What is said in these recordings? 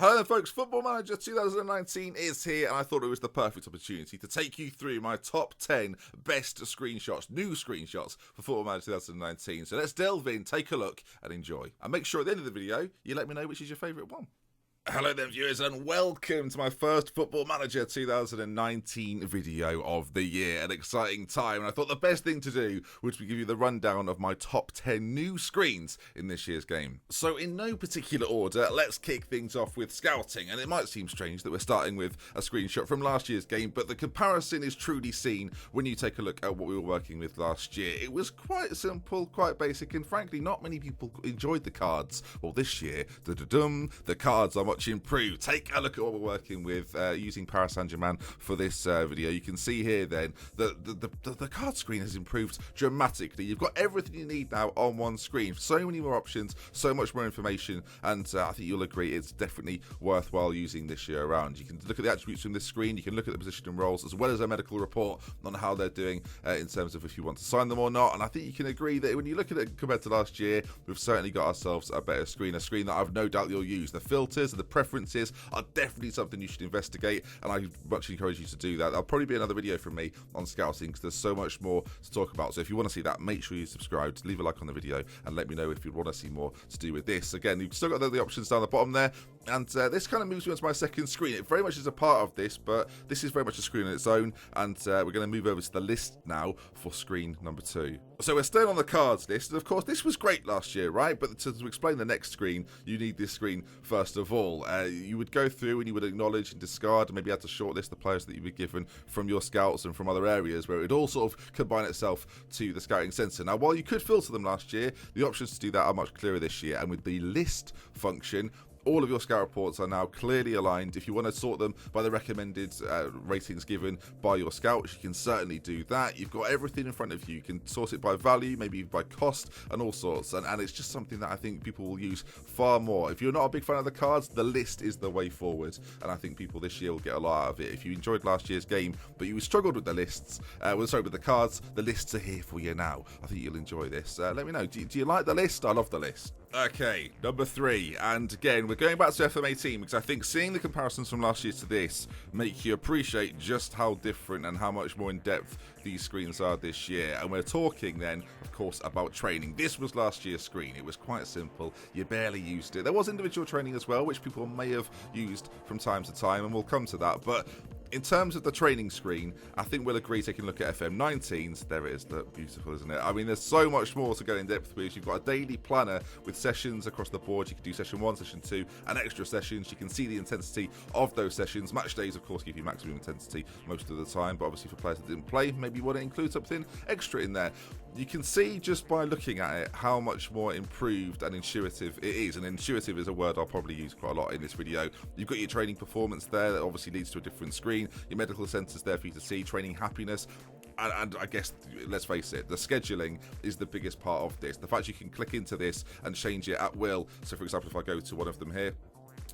Hello there folks, Football Manager 2019 is here and I thought it was the perfect opportunity to take you through my top 10 best screenshots, new screenshots for Football Manager 2019. So let's delve in, take a look and enjoy. And make sure at the end of the video you let me know which is your favourite one. Hello there viewers and welcome to my first Football Manager 2019 video of the year. An exciting time, and I thought the best thing to do was to give you the rundown of my top 10 new screens in this year's game. So in no particular order, let's kick things off with scouting, and it might seem strange that we're starting with a screenshot from last year's game, but the comparison is truly seen when you take a look at what we were working with last year. It was quite simple, quite basic, and frankly not many people enjoyed the cards. Well, this year, the cards are much improved. Take a look at what we're working with using Paris Saint-Germain for this video. You can see here then that the card screen has improved dramatically. You've got everything you need now on one screen. So many more options, so much more information, and I think you'll agree it's definitely worthwhile using this year around. You can look at the attributes from this screen, you can look at the position and roles, as well as a medical report on how they're doing in terms of if you want to sign them or not, and I think you can agree that when you look at it compared to last year, we've certainly got ourselves a better screen, a screen that I've no doubt you'll use. The filters and the preferences are definitely something you should investigate, and I much encourage you to do that. There'll probably be another video from me on scouting because there's so much more to talk about. So if you want to see that, make sure you subscribe, leave a like on the video, and let me know if you want to see more to do with this. Again, you've still got the options down the bottom there, and this kind of moves me onto my second screen. It very much is a part of this, but this is very much a screen on its own, and we're going to move over to the list now for screen number 2. So we're staying on the cards list, and of course this was great last year, right? But to explain the next screen, you need this screen first of all. You would go through and you would acknowledge and discard and maybe add to shortlist the players that you were given from your scouts and from other areas, where it would all sort of combine itself to the scouting centre. Now, while you could filter them last year, the options to do that are much clearer this year, and with the list function, all of your scout reports are now clearly aligned. If you want to sort them by the recommended ratings given by your scouts, you can certainly do that. You've got everything in front of you. You can sort it by value, maybe by cost, and all sorts. And it's just something that I think people will use far more. If you're not a big fan of the cards, the list is the way forward. And I think people this year will get a lot out of it. If you enjoyed last year's game, but you struggled with the lists, with the cards, the lists are here for you now. I think you'll enjoy this. Let me know. Do you like the list? I love the list. Okay, number 3, and again we're going back to FM18 because I think seeing the comparisons from last year to this make you appreciate just how different and how much more in depth these screens are this year. And we're talking then of course about training. This was last year's screen. It was quite simple, you barely used it. There was individual training as well, which people may have used from time to time, and we'll come to that, but in terms of the training screen, I think we'll agree taking a look at FM19's. There it is, look, beautiful, isn't it? I mean, there's so much more to go in depth with. You've got a daily planner with sessions across the board. You can do session 1, session 2, and extra sessions. You can see the intensity of those sessions. Match days, of course, give you maximum intensity most of the time, but obviously for players that didn't play, maybe you want to include something extra in there. You can see just by looking at it how much more improved and intuitive it is, and intuitive is a word I'll probably use quite a lot in this video. You've got your training performance there that obviously leads to a different screen. Your medical centres there for you to see, training happiness, and I guess, let's face it, the scheduling is the biggest part of this. The fact you can click into this and change it at will. So for example, if I go to one of them here,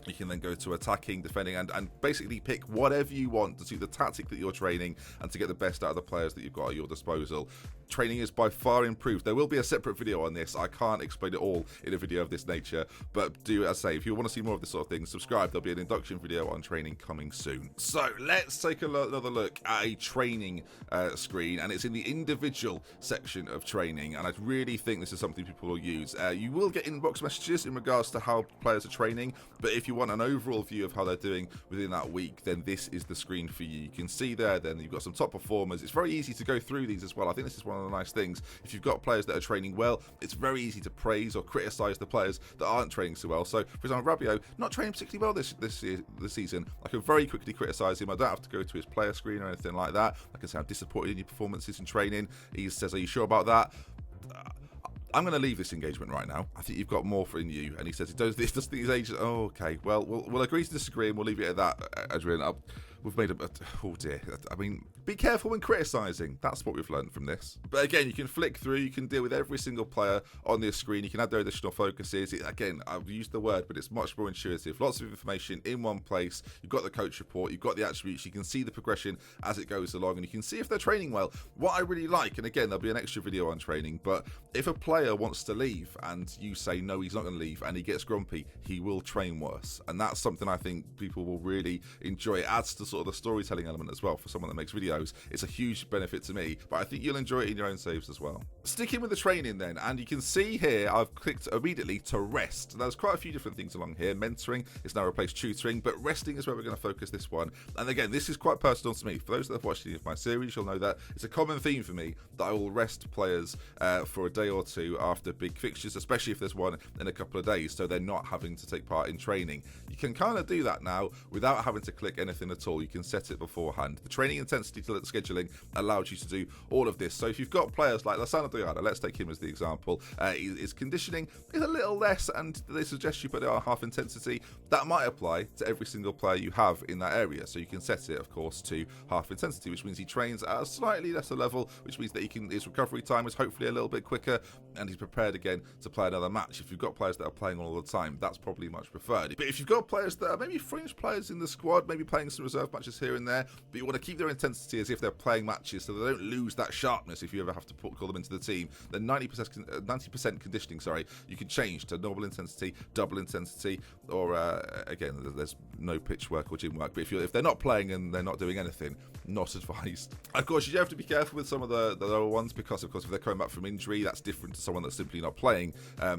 you can then go to attacking, defending, and basically pick whatever you want to suit the tactic that you're training and to get the best out of the players that you've got at your disposal. Training is by far improved. There will be a separate video on this. I can't explain it all in a video of this nature, but do, as I say, if you want to see more of this sort of thing, subscribe. There'll be an induction video on training coming soon. So let's take another look at a training screen, and it's in the individual section of training, and I really think this is something people will use. You will get inbox messages in regards to how players are training, but if you want an overall view of how they're doing within that week, then this is the screen for you. You can see there then you've got some top performers. It's very easy to go through these as well. I think this is one of the nice things. If you've got players that are training well, it's very easy to praise or criticise the players that aren't training so well. So for example, Rabiot not training particularly well this season. I can very quickly criticise him. I don't have to go to his player screen or anything like that. I can say I'm disappointed in your performances in training. He says, are you sure about that? I'm going to leave this engagement right now. I think you've got more in you. And he says he does this, does these ages. Oh, okay. Well, we'll agree to disagree and we'll leave it at that, Adrian. We've made a... Oh, dear. I mean, Be careful when criticising. That's what we've learned from this. But again, you can flick through, you can deal with every single player on this screen, you can add their additional focuses. Again, I've used the word, but it's much more intuitive. Lots of information in one place. You've got the coach report, you've got the attributes, you can see the progression as it goes along, and you can see if they're training well. What I really like, and again, there'll be an extra video on training, but if a player wants to leave and you say no, he's not going to leave, and he gets grumpy, he will train worse. And that's something I think people will really enjoy. It adds to sort of the storytelling element as well for someone that makes videos. It's a huge benefit to me, but I think you'll enjoy it in your own saves as well. Sticking with the training then, and you can see here I've clicked immediately to rest. There's quite a few different things along here. Mentoring is now replaced tutoring, but resting is where we're going to focus this one. And again, this is quite personal to me. For those that have watched any of my series, you'll know that it's a common theme for me that I will rest players for a day or two after big fixtures, especially if there's one in a couple of days, so they're not having to take part in training. You can kind of do that now without having to click anything at all. You can set it beforehand. The training intensity scheduling allows you to do all of this. So if you've got players like Lasana Diana, let's take him as the example, his conditioning is a little less and they suggest you put it on half intensity. That might apply to every single player you have in that area. So you can set it, of course, to half intensity, which means he trains at a slightly lesser level, which means that his recovery time is hopefully a little bit quicker and he's prepared again to play another match. If you've got players that are playing all the time, that's probably much preferred. But if you've got players that are maybe fringe players in the squad, maybe playing some reserve matches here and there, but you want to keep their intensity as if they're playing matches so they don't lose that sharpness if you ever have to call them into the team, then 90% conditioning, you can change to normal intensity, double intensity, or again, there's no pitch work or gym work, but if they're not playing and they're not doing anything, not advised. Of course, you have to be careful with some of the lower ones because, of course, if they're coming back from injury, that's different to someone that's simply not playing,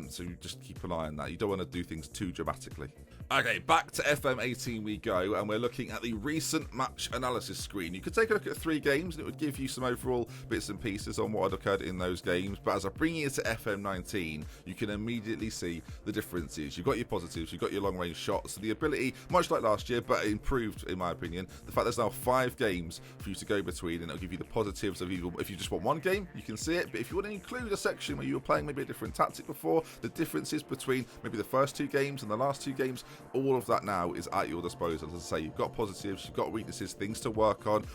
so you just keep an eye on that. You don't want to do things too dramatically. Okay, back to FM18 we go, and we're looking at the recent match analysis screen. You could take a look at 3 games, and it would give you some overall bits and pieces on what had occurred in those games, but as I bring you to FM19, you can immediately see the differences. You've got your positives, you've got your long-range shots, the ability, much like last year, but improved, in my opinion. The fact there's now 5 games for you to go between, and it'll give you the positives of either, if you just want one game, you can see it, but if you want to include a section where you were playing maybe a different tactic before, the differences between maybe the first 2 games and the last 2 games, all of that now is at your disposal. As I say, you've got positives, you've got weaknesses, things to work on.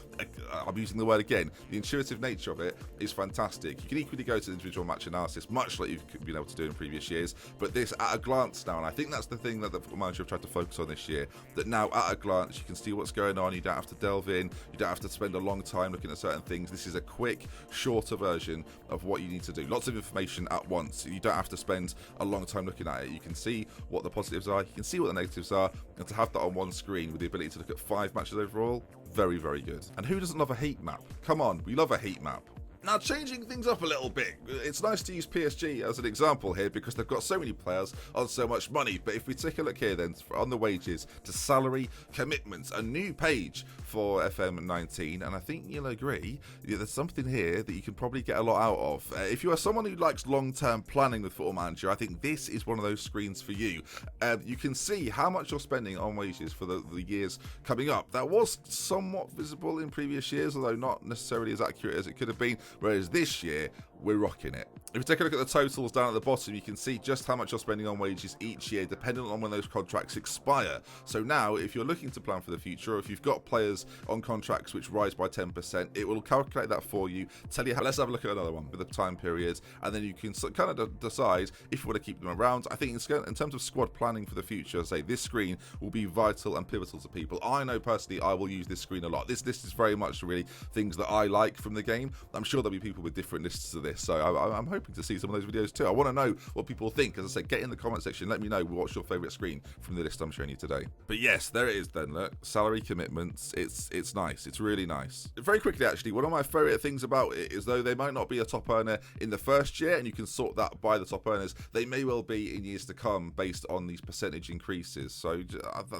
I'm using the word again. The intuitive nature of it is fantastic. You can equally go to the individual match analysis, much like you've been able to do in previous years, but this at a glance now, and I think that's the thing that the Football Manager have tried to focus on this year, that now at a glance you can see what's going on. You don't have to delve in, you don't have to spend a long time looking at certain things. This is a quick, shorter version of what you need to do. Lots of information at once. You don't have to spend a long time looking at it. You can see what the positives are, you can see what the negatives are, and to have that on one screen with the ability to look at 5 matches overall, very, very good. And who doesn't love a heat map? Come on, we love a heat map. Now, changing things up a little bit, it's nice to use PSG as an example here because they've got so many players on so much money. But if we take a look here then, on the wages to salary commitments, a new page for FM19, and I think you'll agree, there's something here that you can probably get a lot out of. If you are someone who likes long-term planning with Football Manager, I think this is one of those screens for you. You can see how much you're spending on wages for the years coming up. That was somewhat visible in previous years, although not necessarily as accurate as it could have been. Whereas this year, we're rocking it. If you take a look at the totals down at the bottom, you can see just how much you're spending on wages each year, depending on when those contracts expire. So now, if you're looking to plan for the future, or if you've got players on contracts which rise by 10%, it will calculate that for you, tell you how. Let's have a look at another one with the time periods, and then you can kind of decide if you want to keep them around. I think in terms of squad planning for the future, say this screen will be vital and pivotal to people. I know personally I will use this screen a lot. This is very much really things that I like from the game. I'm sure there'll be people with different lists to this, so I'm hoping to see some of those videos too. I want to know what people think. As I said, get in the comment section, let me know what's your favourite screen from the list I'm showing you today. But yes, there it is then, look, salary commitments, it's nice, it's really nice. Very quickly actually, one of my favourite things about it is though they might not be a top earner in the first year, and you can sort that by the top earners, they may well be in years to come based on these percentage increases. So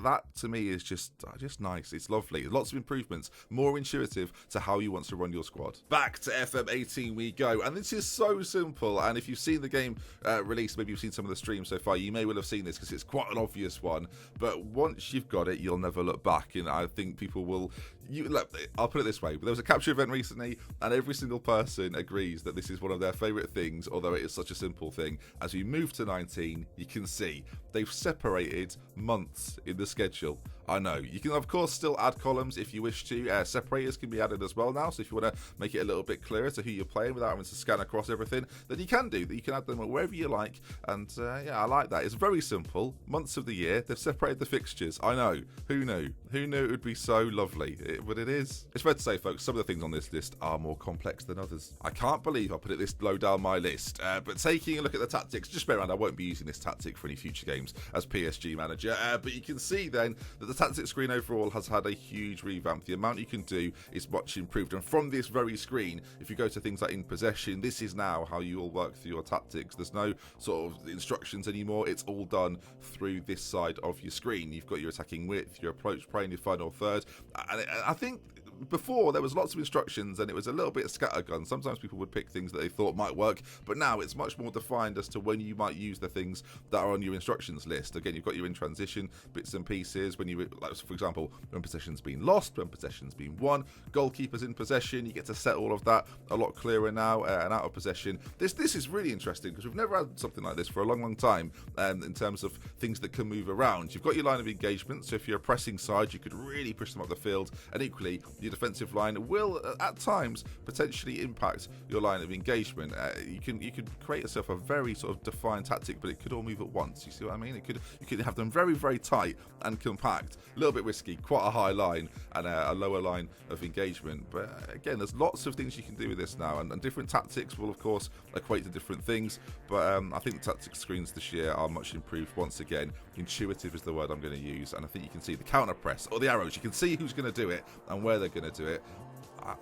that to me is just nice, it's lovely. Lots of improvements, more intuitive to how you want to run your squad. Back to FM18 we go, and this is so simple, and if you've seen the game released, maybe you've seen some of the streams so far, you may well have seen this because it's quite an obvious one, but once you've got it, you'll never look back, and I think people will Look, I'll put it this way. There was a capture event recently, and every single person agrees that this is one of their favourite things, although it is such a simple thing. As we move to 19, you can see they've separated months in the schedule. I know. You can, of course, still add columns if you wish to. Separators can be added as well now, so if you want to make it a little bit clearer to who you're playing without having to scan across everything, then you can do that. You can add them wherever you like, and yeah, I like that. It's very simple. Months of the year, they've separated the fixtures. I know. Who knew? Who knew it would be so lovely? But it is. It's fair to say, folks, some of the things on this list are more complex than others. I can't believe I put it this low down my list, but taking a look at the tactics, just bear in mind, I won't be using this tactic for any future games as PSG manager, but you can see then that the tactics screen overall has had a huge revamp. The amount you can do is much improved, and from this very screen, if you go to things like in possession, this is now how you all work through your tactics. There's no sort of instructions anymore. It's all done through this side of your screen. You've got your attacking width, your approach play, and your final third, and I think before there was lots of instructions and it was a little bit scattergun. Sometimes people would pick things that they thought might work, but now it's much more defined as to when you might use the things that are on your instructions list. Again, you've got your in transition bits and pieces, when you, like, for example, when possession's been lost, when possession's been won, goalkeepers in possession, you get to set all of that a lot clearer now, and out of possession. This is really interesting because we've never had something like this for a long time, in terms of things that can move around. You've got your line of engagement, so if you're a pressing side, you could really push them up the field, and equally your defensive line will at times potentially impact your line of engagement. You can create yourself a very sort of defined tactic, but it could all move at once. You see what I mean? You could have them very tight and compact, a little bit risky, quite a high line and a lower line of engagement. But again, there's lots of things you can do with this now, and different tactics will of course equate to different things. But I think the tactics screens this year are much improved. Once again, intuitive is the word I'm going to use, and I think you can see the counter press or the arrows. You can see who's going to do it and where they're going to do it.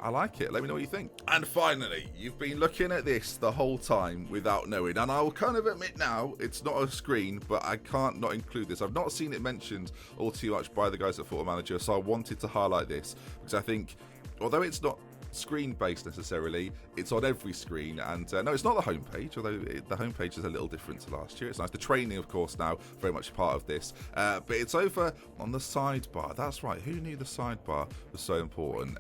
I like it. Let me know what you think. And finally, you've been looking at this the whole time without knowing, and I'll kind of admit now it's not a screen, but I can't not include this. I've not seen it mentioned all too much by the guys at Football Manager, so I wanted to highlight this because I think, although it's not screen based necessarily, it's on every screen, and no, it's not the homepage, although the homepage is a little different to last year. It's nice. The training, of course, now very much part of this, but it's over on the sidebar. That's right. Who knew the sidebar was so important?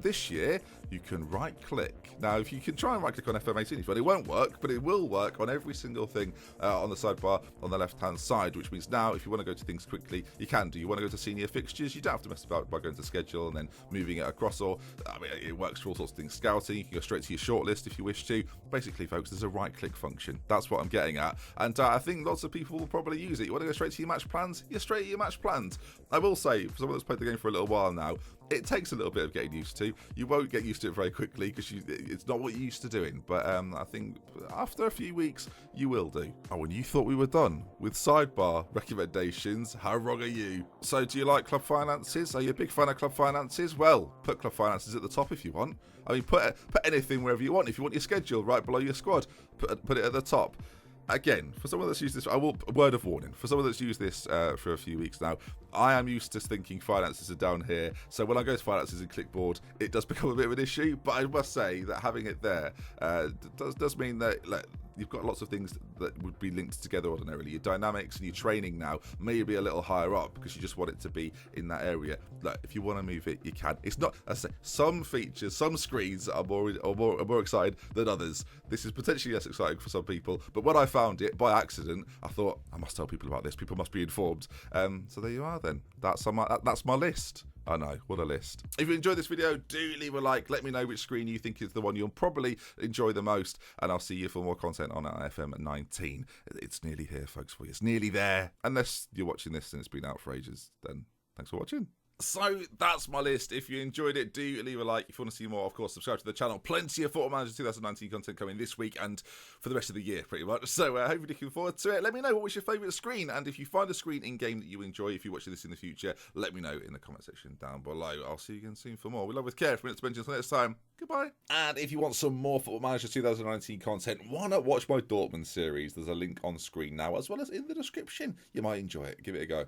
This year you can right click. Now, if you can try and right click on FM18, it won't work, but it will work on every single thing on the sidebar on the left hand side, which means now if you want to go to things quickly, you can do. You want to go to senior fixtures, you don't have to mess about by going to schedule and then moving it across, or I mean, it works for all sorts of things. Scouting, you can go straight to your shortlist if you wish to. Basically, folks, there's a right click function. That's what I'm getting at, and I think lots of people will probably use it. You want to go straight to your match plans, you're straight to your match plans. I will say, for someone that's played the game for a little while now, it takes a little bit of getting used to. You won't get used to it very quickly because it's not what you're used to doing. But I think after a few weeks, you will do. Oh, and you thought we were done with sidebar recommendations? How wrong are you? So do you like club finances? Are you a big fan of club finances? Well, put club finances at the top if you want. I mean, put anything wherever you want. If you want your schedule right below your squad, put it at the top. Again, for someone that's used this, a word of warning. For someone that's used this for a few weeks now, I am used to thinking finances are down here. So when I go to finances and clipboard, it does become a bit of an issue. But I must say that having it there does mean that you've got lots of things that would be linked together ordinarily. Your dynamics and your training now may be a little higher up because you just want it to be in that area. Look, if you want to move it, you can. It's not, as I say, some features, some screens are more excited than others. This is potentially less exciting for some people, but when I found it by accident, I thought I must tell people about this. People must be informed. So there you are then. That's my list. I know, what a list. If you enjoyed this video, do leave a like. Let me know which screen you think is the one you'll probably enjoy the most, and I'll see you for more content on FM19. It's nearly here, folks, for you. It's nearly there. Unless you're watching this and it's been out for ages, then thanks for watching. So that's my list. If you enjoyed it, do leave a like. If you want to see more, of course, subscribe to the channel. Plenty of Football Manager 2019 content coming this week and for the rest of the year, pretty much. So I hope you're looking forward to it. Let me know what was your favourite screen, and if you find a screen in-game that you enjoy, if you're watching this in the future, let me know in the comment section down below. I'll see you again soon for more. We love with care. 3 minutes to mention until next time. Goodbye. And if you want some more Football Manager 2019 content, why not watch my Dortmund series? There's a link on screen now, as well as in the description. You might enjoy it. Give it a go.